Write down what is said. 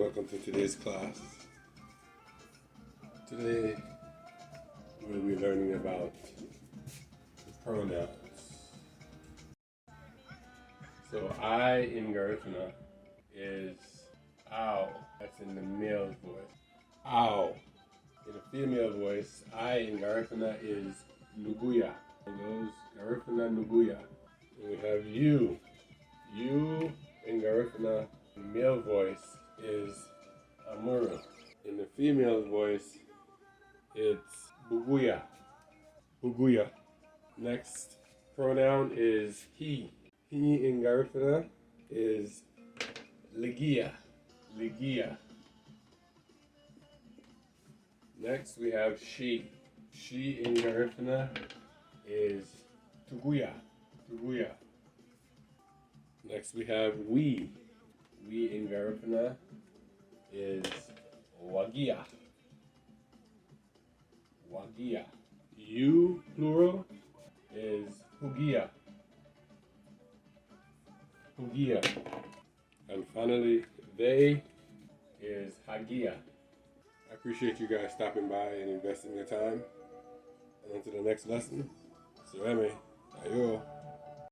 welcome to today's class. Today we'll be learning about pronouns. So I in Garifuna is ow. That's in the male voice. Ow. In the female voice, I in Garifuna is nuguya. And those Garifuna nuguya. And we have you. You in Garifuna, the male voice is amuru. In the female voice, it's buguya. Buguya. Next pronoun is he. He in Garifuna is ligia. Ligia. Next we have she. She in Garifuna is tuguya. Tuguya. Next we have we. We in Garifuna is wagia. Wagia. You, plural, is hugia. Hugia. And finally, they is hagia. I appreciate you guys stopping by and investing your time. And until the next lesson, Sureme, ayo.